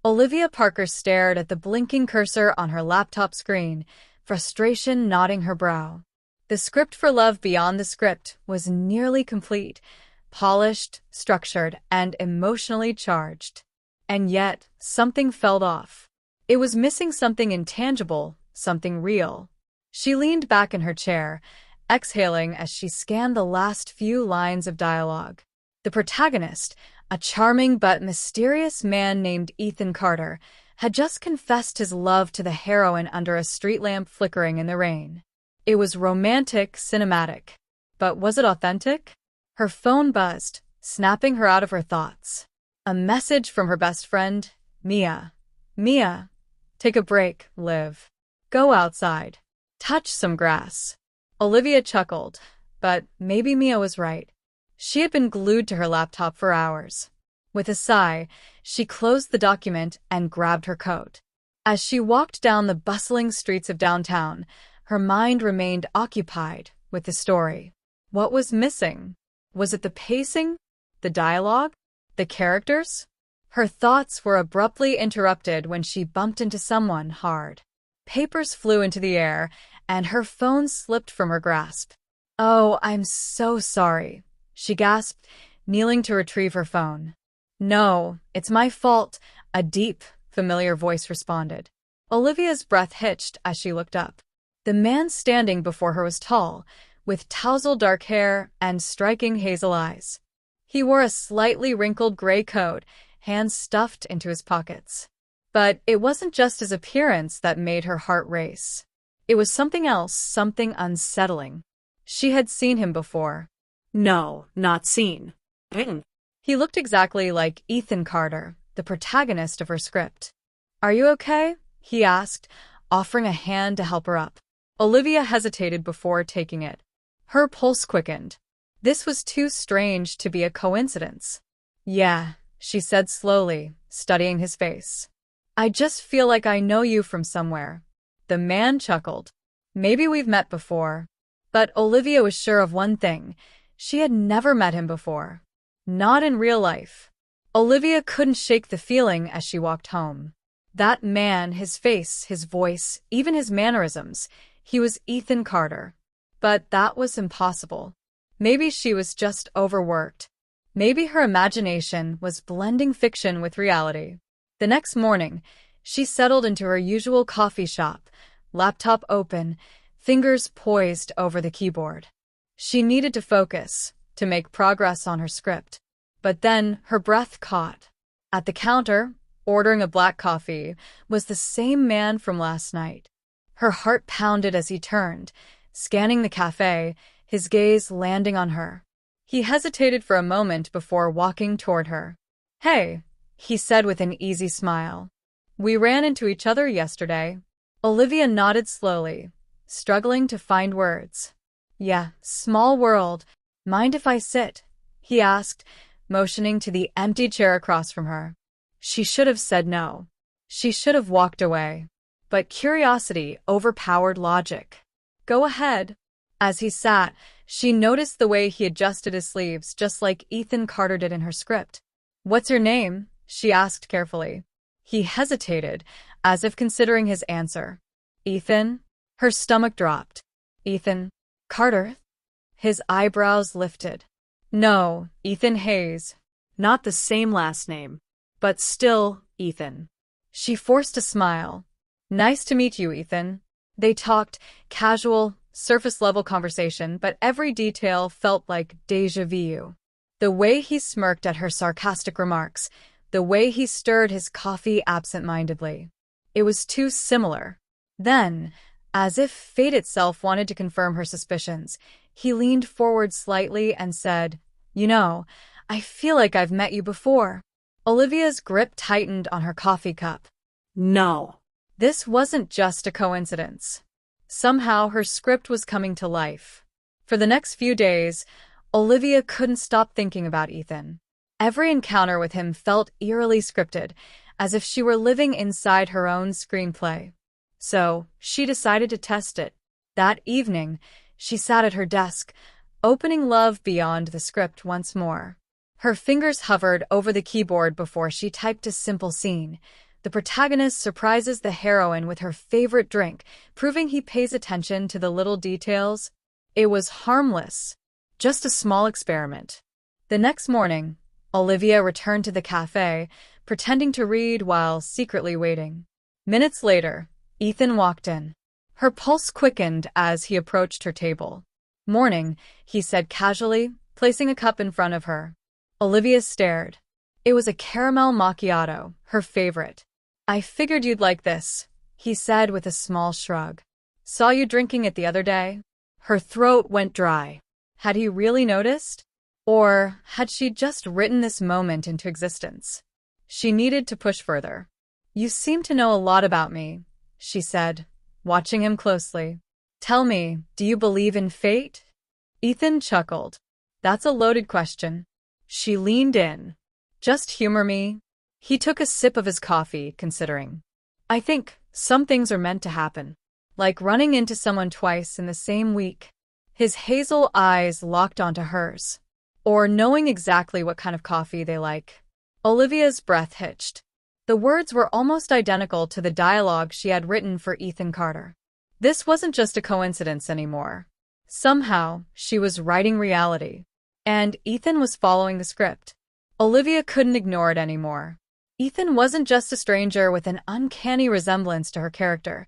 Olivia Parker stared at the blinking cursor on her laptop screen, frustration knotting her brow. The script for Love Beyond the Script was nearly complete, polished, structured, and emotionally charged. And yet, something felt off. It was missing something intangible, something real. She leaned back in her chair, exhaling as she scanned the last few lines of dialogue. The protagonist, a charming but mysterious man named Ethan Carter, had just confessed his love to the heroine under a street lamp flickering in the rain. It was romantic, cinematic. But was it authentic? Her phone buzzed, snapping her out of her thoughts. A message from her best friend, Mia. Mia, take a break, Liv. Go outside. Touch some grass. Olivia chuckled, but maybe Mia was right. She had been glued to her laptop for hours. With a sigh, she closed the document and grabbed her coat. As she walked down the bustling streets of downtown, her mind remained occupied with the story. What was missing? Was it the pacing? The dialogue? The characters? Her thoughts were abruptly interrupted when she bumped into someone hard. Papers flew into the air, and her phone slipped from her grasp. "Oh, I'm so sorry," she gasped, kneeling to retrieve her phone. "No, it's my fault," a deep, familiar voice responded. Olivia's breath hitched as she looked up. The man standing before her was tall, with tousled dark hair and striking hazel eyes. He wore a slightly wrinkled gray coat, hands stuffed into his pockets. But it wasn't just his appearance that made her heart race. It was something else, something unsettling. She had seen him before. No, not seen. He looked exactly like Ethan Carter, the protagonist of her script. "Are you okay?" he asked, offering a hand to help her up. Olivia hesitated before taking it. Her pulse quickened. This was too strange to be a coincidence. "Yeah," she said slowly, studying his face. "I just feel like I know you from somewhere." The man chuckled. "Maybe we've met before." But Olivia was sure of one thing. She had never met him before. Not in real life. Olivia couldn't shake the feeling as she walked home. That man, his face, his voice, even his mannerisms, he was Ethan Carter. But that was impossible. Maybe she was just overworked. Maybe her imagination was blending fiction with reality. The next morning, she settled into her usual coffee shop, laptop open, fingers poised over the keyboard. She needed to focus, to make progress on her script. But then her breath caught. At the counter, ordering a black coffee, was the same man from last night. Her heart pounded as he turned, scanning the cafe, his gaze landing on her. He hesitated for a moment before walking toward her. "Hey," he said with an easy smile. "We ran into each other yesterday." Olivia nodded slowly, struggling to find words. "Yeah, small world. Mind if I sit?" he asked, motioning to the empty chair across from her. She should have said no. She should have walked away. But curiosity overpowered logic. "Go ahead." As he sat, she noticed the way he adjusted his sleeves, just like Ethan Carter did in her script. "What's your name?" she asked carefully. He hesitated, as if considering his answer. "Ethan?" Her stomach dropped. "Ethan Carter?" His eyebrows lifted. "No, Ethan Hayes." Not the same last name, but still Ethan. She forced a smile. "Nice to meet you, Ethan." They talked, casual, surface-level conversation, but every detail felt like déjà vu. The way he smirked at her sarcastic remarks, the way he stirred his coffee absent-mindedly. It was too similar. Then, as if fate itself wanted to confirm her suspicions, he leaned forward slightly and said, "You know, I feel like I've met you before." Olivia's grip tightened on her coffee cup. No. This wasn't just a coincidence. Somehow her script was coming to life. For the next few days, Olivia couldn't stop thinking about Ethan. Every encounter with him felt eerily scripted, as if she were living inside her own screenplay. So, she decided to test it. That evening, she sat at her desk, opening Love Beyond the Script once more. Her fingers hovered over the keyboard before she typed a simple scene, The protagonist surprises the heroine with her favorite drink, proving he pays attention to the little details. It was harmless, just a small experiment. The next morning, Olivia returned to the cafe, pretending to read while secretly waiting. Minutes later, Ethan walked in. Her pulse quickened as he approached her table. "Morning," he said casually, placing a cup in front of her. Olivia stared. It was a caramel macchiato, her favorite. "I figured you'd like this," he said with a small shrug. "Saw you drinking it the other day." Her throat went dry. Had he really noticed? Or had she just written this moment into existence? She needed to push further. "You seem to know a lot about me," she said, watching him closely. "Tell me, do you believe in fate?" Ethan chuckled. "That's a loaded question." She leaned in. "Just humor me." He took a sip of his coffee, considering. "I think some things are meant to happen. Like running into someone twice in the same week." His hazel eyes locked onto hers. "Or knowing exactly what kind of coffee they like." Olivia's breath hitched. The words were almost identical to the dialogue she had written for Ethan Carter. This wasn't just a coincidence anymore. Somehow, she was writing reality. And Ethan was following the script. Olivia couldn't ignore it anymore. Ethan wasn't just a stranger with an uncanny resemblance to her character.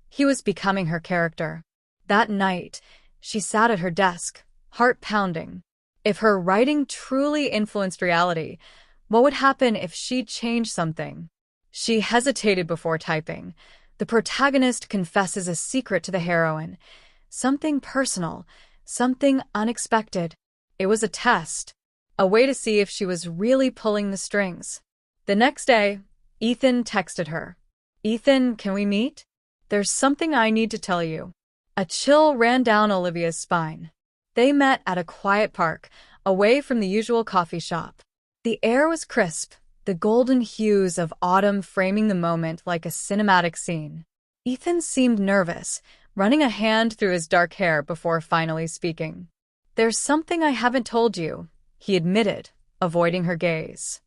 He was becoming her character. That night, she sat at her desk, heart pounding. If her writing truly influenced reality, what would happen if she changed something? She hesitated before typing. The protagonist confesses a secret to the heroine. Something personal, something unexpected. It was a test, a way to see if she was really pulling the strings. The next day, Ethan texted her. "Ethan, can we meet? There's something I need to tell you." A chill ran down Olivia's spine. They met at a quiet park, away from the usual coffee shop. The air was crisp, the golden hues of autumn framing the moment like a cinematic scene. Ethan seemed nervous, running a hand through his dark hair before finally speaking. "There's something I haven't told you," he admitted, avoiding her gaze.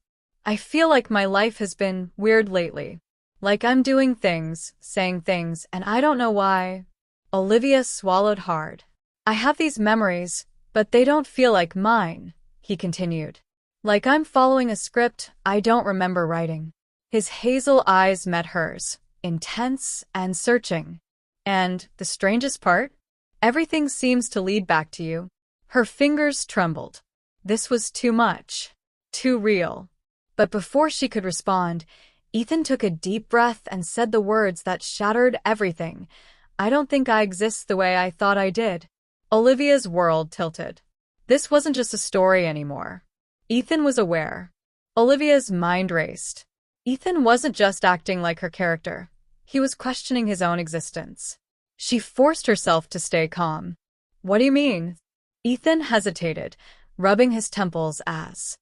"I feel like my life has been weird lately. Like I'm doing things, saying things, and I don't know why." Olivia swallowed hard. "I have these memories, but they don't feel like mine," he continued. "Like I'm following a script I don't remember writing." His hazel eyes met hers, intense and searching. "And the strangest part? Everything seems to lead back to you." Her fingers trembled. This was too much. Too real. But before she could respond, Ethan took a deep breath and said the words that shattered everything. "I don't think I exist the way I thought I did." Olivia's world tilted. This wasn't just a story anymore. Ethan was aware. Olivia's mind raced. Ethan wasn't just acting like her character. He was questioning his own existence. She forced herself to stay calm. "What do you mean?" Ethan hesitated, rubbing his temples as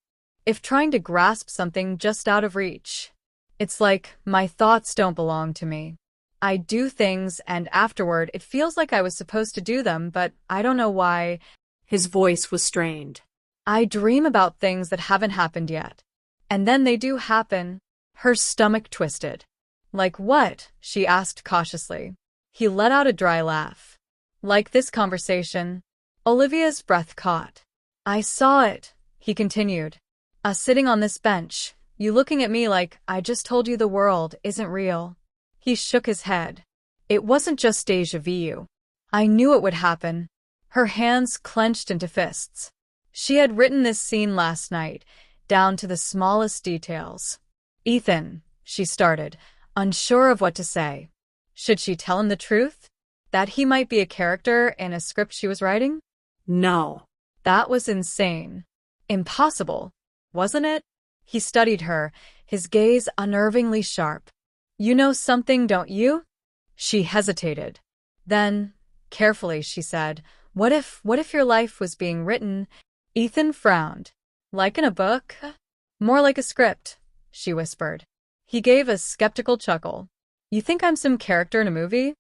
if trying to grasp something just out of reach. "It's like my thoughts don't belong to me. I do things and afterward it feels like I was supposed to do them, but I don't know why." His voice was strained. "I dream about things that haven't happened yet. And then they do happen." Her stomach twisted. "Like what?" she asked cautiously. He let out a dry laugh. "Like this conversation." Olivia's breath caught. "I saw it," he continued. "Us sitting on this bench, you looking at me like I just told you the world isn't real." He shook his head. "It wasn't just déjà vu. I knew it would happen." Her hands clenched into fists. She had written this scene last night, down to the smallest details. "Ethan," she started, unsure of what to say. Should she tell him the truth? That he might be a character in a script she was writing? No. That was insane. Impossible, wasn't it? He studied her, his gaze unnervingly sharp. "You know something, don't you?" She hesitated. Then, carefully, she said, what if your life was being written?" Ethan frowned. "Like in a book?" "More like a script," she whispered. He gave a skeptical chuckle. "You think I'm some character in a movie?"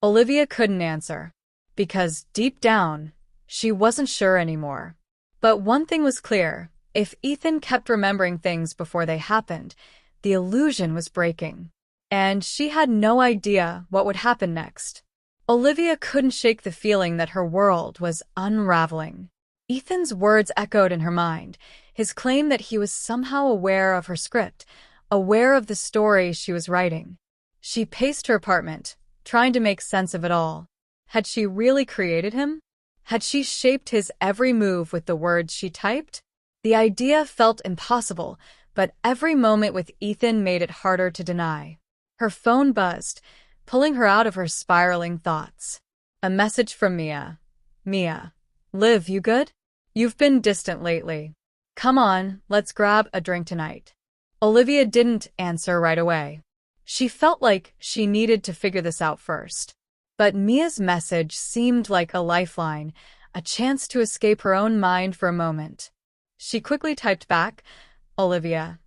Olivia couldn't answer. Because deep down, she wasn't sure anymore. But one thing was clear. If Ethan kept remembering things before they happened, The illusion was breaking, and she had no idea what would happen next. Olivia couldn't shake the feeling that her world was unraveling. Ethan's words echoed in her mind, his claim that he was somehow aware of her script, aware of the story she was writing. She paced her apartment, trying to make sense of it all. Had she really created him? Had she shaped his every move with the words she typed? The idea felt impossible, but every moment with Ethan made it harder to deny. Her phone buzzed, pulling her out of her spiraling thoughts. A message from Mia. Mia. Liv, you good? You've been distant lately. Come on, let's grab a drink tonight. Olivia didn't answer right away. She felt like she needed to figure this out first. But Mia's message seemed like a lifeline, a chance to escape her own mind for a moment. She quickly typed back, Olivia.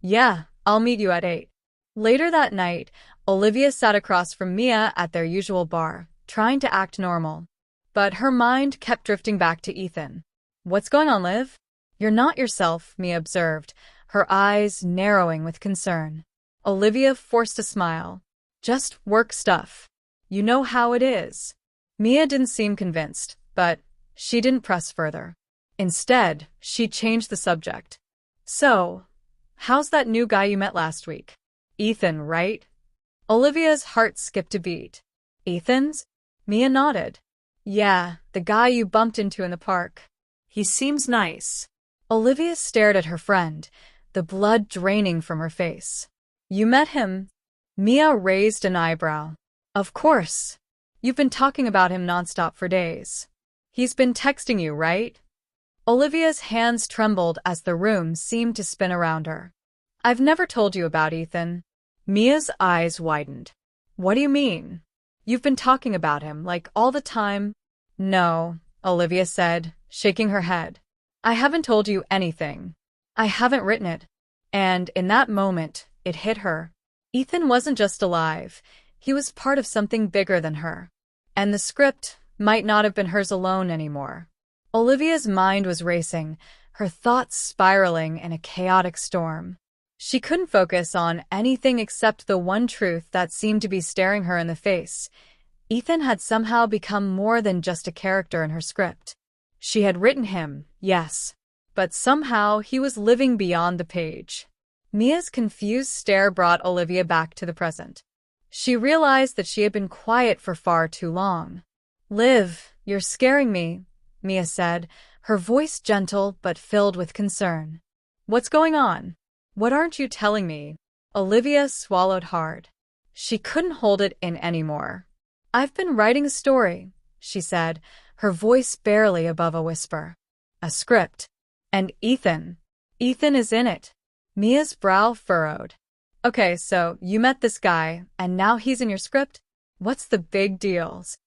Yeah, I'll meet you at 8. Later that night, Olivia sat across from Mia at their usual bar, trying to act normal. But her mind kept drifting back to Ethan. What's going on, Liv? You're not yourself, Mia observed, her eyes narrowing with concern. Olivia forced a smile. Just work stuff. You know how it is. Mia didn't seem convinced, but she didn't press further. Instead, she changed the subject. So, how's that new guy you met last week? Ethan, right? Olivia's heart skipped a beat. Ethan's? Mia nodded. Yeah, the guy you bumped into in the park. He seems nice. Olivia stared at her friend, the blood draining from her face. You met him? Mia raised an eyebrow. Of course. You've been talking about him nonstop for days. He's been texting you, right? Olivia's hands trembled as the room seemed to spin around her. I've never told you about Ethan. Mia's eyes widened. What do you mean? You've been talking about him, like, all the time? No, Olivia said, shaking her head. I haven't told you anything. I haven't written it. And in that moment, it hit her. Ethan wasn't just alive. He was part of something bigger than her. And the script might not have been hers alone anymore. Olivia's mind was racing, her thoughts spiraling in a chaotic storm. She couldn't focus on anything except the one truth that seemed to be staring her in the face. Ethan had somehow become more than just a character in her script. She had written him, yes, but somehow he was living beyond the page. Mia's confused stare brought Olivia back to the present. She realized that she had been quiet for far too long. Liv, you're scaring me, Mia said, her voice gentle but filled with concern. What's going on? What aren't you telling me? Olivia swallowed hard. She couldn't hold it in anymore. I've been writing a story, she said, her voice barely above a whisper. A script. And Ethan. Ethan is in it. Mia's brow furrowed. Okay, so you met this guy, and now he's in your script? What's the big deals?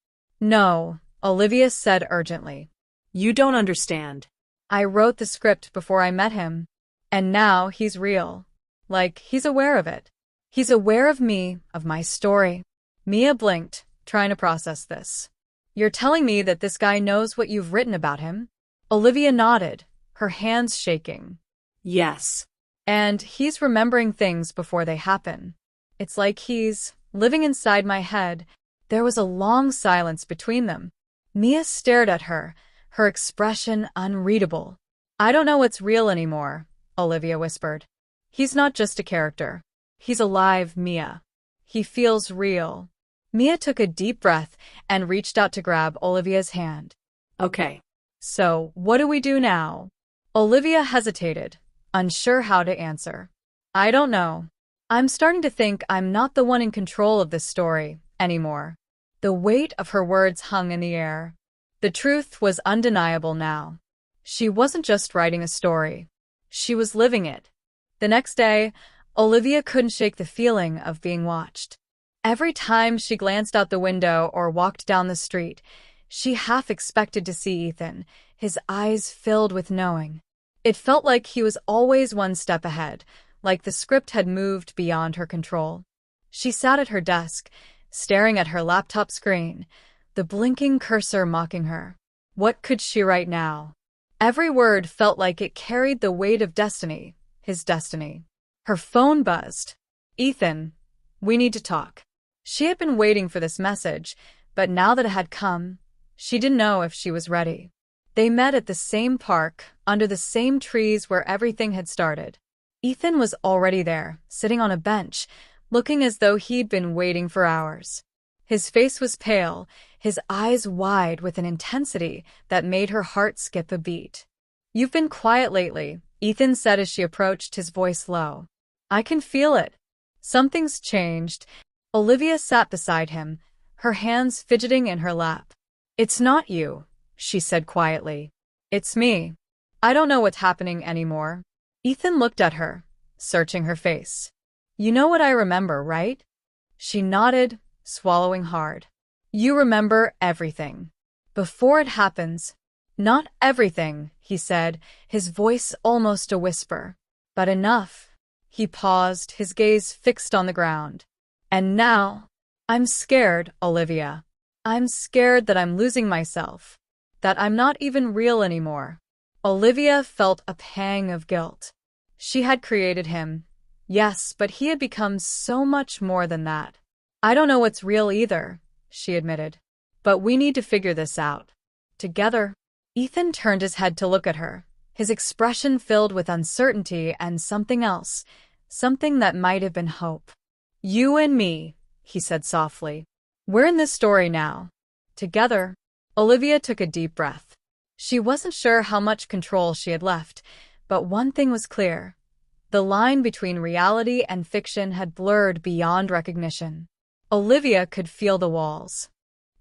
No, Olivia said urgently. You don't understand. I wrote the script before I met him. And now he's real. Like, he's aware of it. He's aware of me, of my story. Mia blinked, trying to process this. You're telling me that this guy knows what you've written about him? Olivia nodded, her hands shaking. Yes. And he's remembering things before they happen. It's like he's living inside my head. There was a long silence between them. Mia stared at her, her expression unreadable. I don't know what's real anymore, Olivia whispered. He's not just a character. He's alive, Mia. He feels real. Mia took a deep breath and reached out to grab Olivia's hand. Okay. So, what do we do now? Olivia hesitated, unsure how to answer. I don't know. I'm starting to think I'm not the one in control of this story anymore. The weight of her words hung in the air. The truth was undeniable now. She wasn't just writing a story. She was living it. The next day, Olivia couldn't shake the feeling of being watched. Every time she glanced out the window or walked down the street, she half expected to see Ethan, his eyes filled with knowing. It felt like he was always one step ahead, like the script had moved beyond her control. She sat at her desk, staring at her laptop screen, the blinking cursor mocking her. What could she write now? Every word felt like it carried the weight of destiny, his destiny. Her phone buzzed. Ethan, we need to talk. She had been waiting for this message, but now that it had come, she didn't know if she was ready. They met at the same park, under the same trees where everything had started. Ethan was already there, sitting on a bench, looking as though he'd been waiting for hours. His face was pale, his eyes wide with an intensity that made her heart skip a beat. "You've been quiet lately," Ethan said as she approached, his voice low. "I can feel it. Something's changed." Olivia sat beside him, her hands fidgeting in her lap. "It's not you," she said quietly. "It's me. I don't know what's happening anymore." Ethan looked at her, searching her face. "You know what I remember, right?" She nodded, swallowing hard. "You remember everything. Before it happens." "Not everything," he said, his voice almost a whisper. "But enough." He paused, his gaze fixed on the ground. "And now, I'm scared, Olivia. I'm scared that I'm losing myself, that I'm not even real anymore." Olivia felt a pang of guilt. She had created him, yes, but he had become so much more than that. "I don't know what's real either," she admitted. "But we need to figure this out. Together." Ethan turned his head to look at her, his expression filled with uncertainty and something else, something that might have been hope. "You and me," he said softly. "We're in this story now. Together." Olivia took a deep breath. She wasn't sure how much control she had left, but one thing was clear. The line between reality and fiction had blurred beyond recognition. Olivia could feel the walls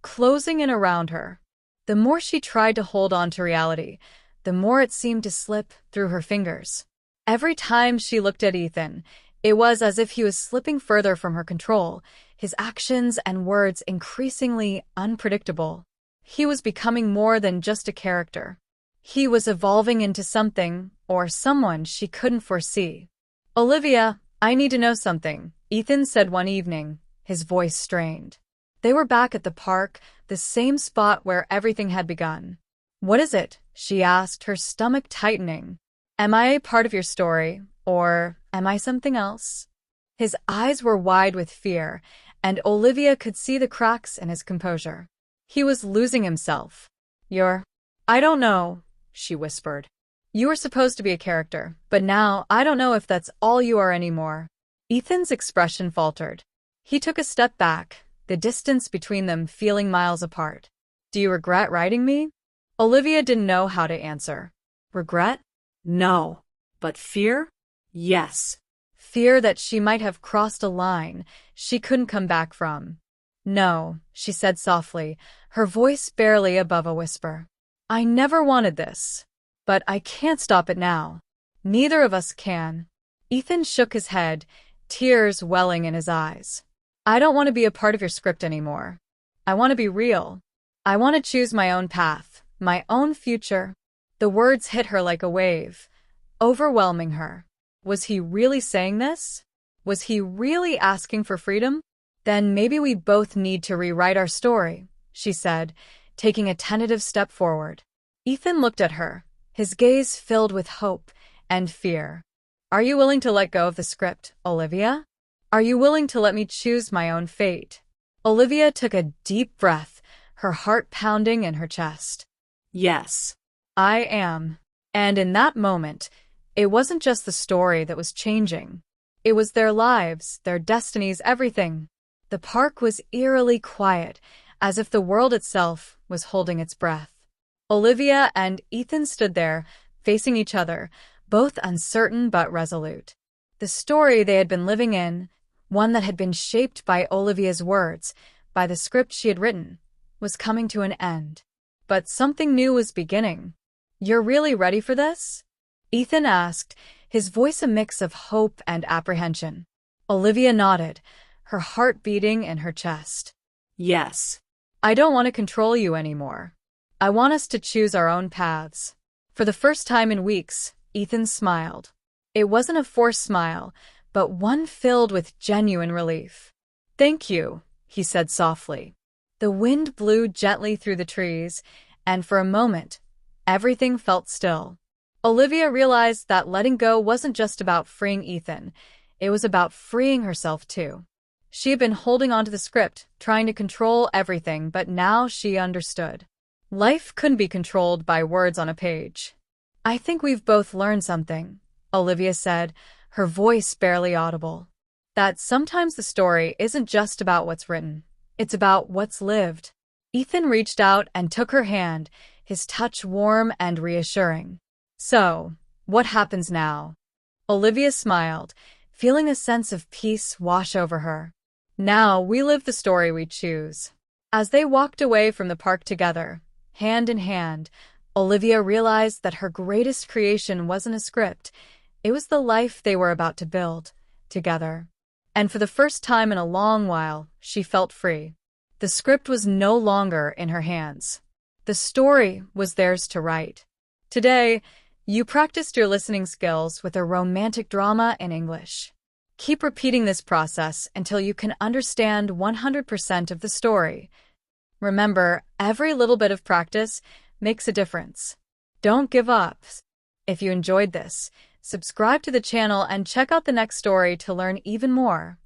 closing in around her. The more she tried to hold on to reality, the more it seemed to slip through her fingers. Every time she looked at Ethan, it was as if he was slipping further from her control, his actions and words increasingly unpredictable. He was becoming more than just a character. He was evolving into something, or someone she couldn't foresee. "Olivia, I need to know something," Ethan said one evening, his voice strained. They were back at the park, the same spot where everything had begun. "What is it?" she asked, her stomach tightening. "Am I a part of your story, or am I something else?" His eyes were wide with fear, and Olivia could see the cracks in his composure. He was losing himself. "I don't know," she whispered. "You were supposed to be a character, but now I don't know if that's all you are anymore." Ethan's expression faltered. He took a step back, the distance between them feeling miles apart. "Do you regret writing me?" Olivia didn't know how to answer. Regret? No. But fear? Yes. Fear that she might have crossed a line she couldn't come back from. "No," she said softly, her voice barely above a whisper. "I never wanted this. But I can't stop it now. Neither of us can." Ethan shook his head, tears welling in his eyes. "I don't want to be a part of your script anymore. I want to be real. I want to choose my own path, my own future." The words hit her like a wave, overwhelming her. Was he really saying this? Was he really asking for freedom? "Then maybe we both need to rewrite our story," she said, taking a tentative step forward. Ethan looked at her, his gaze filled with hope and fear. "Are you willing to let go of the script, Olivia? Are you willing to let me choose my own fate?" Olivia took a deep breath, her heart pounding in her chest. "Yes, I am." And in that moment, it wasn't just the story that was changing. It was their lives, their destinies, everything. The park was eerily quiet, as if the world itself was holding its breath. Olivia and Ethan stood there, facing each other, both uncertain but resolute. The story they had been living in, one that had been shaped by Olivia's words, by the script she had written, was coming to an end. But something new was beginning. "You're really ready for this?" Ethan asked, his voice a mix of hope and apprehension. Olivia nodded, her heart beating in her chest. "Yes. I don't want to control you anymore. I want us to choose our own paths." For the first time in weeks, Ethan smiled. It wasn't a forced smile, but one filled with genuine relief. "Thank you," he said softly. The wind blew gently through the trees, and for a moment, everything felt still. Olivia realized that letting go wasn't just about freeing Ethan. It was about freeing herself too. She had been holding onto the script, trying to control everything, but now she understood. Life couldn't be controlled by words on a page. I think we've both learned something, Olivia said, her voice barely audible. That sometimes the story isn't just about what's written. It's about what's lived. Ethan reached out and took her hand, his touch warm and reassuring. So, what happens now? Olivia smiled, feeling a sense of peace wash over her. Now we live the story we choose. As they walked away from the park together, hand in hand, Olivia realized that her greatest creation wasn't a script. It was the life they were about to build, together. And for the first time in a long while, she felt free. The script was no longer in her hands. The story was theirs to write. Today, you practiced your listening skills with a romantic drama in English. Keep repeating this process until you can understand 100% of the story. Remember, every little bit of practice makes a difference. Don't give up. If you enjoyed this, subscribe to the channel and check out the next story to learn even more.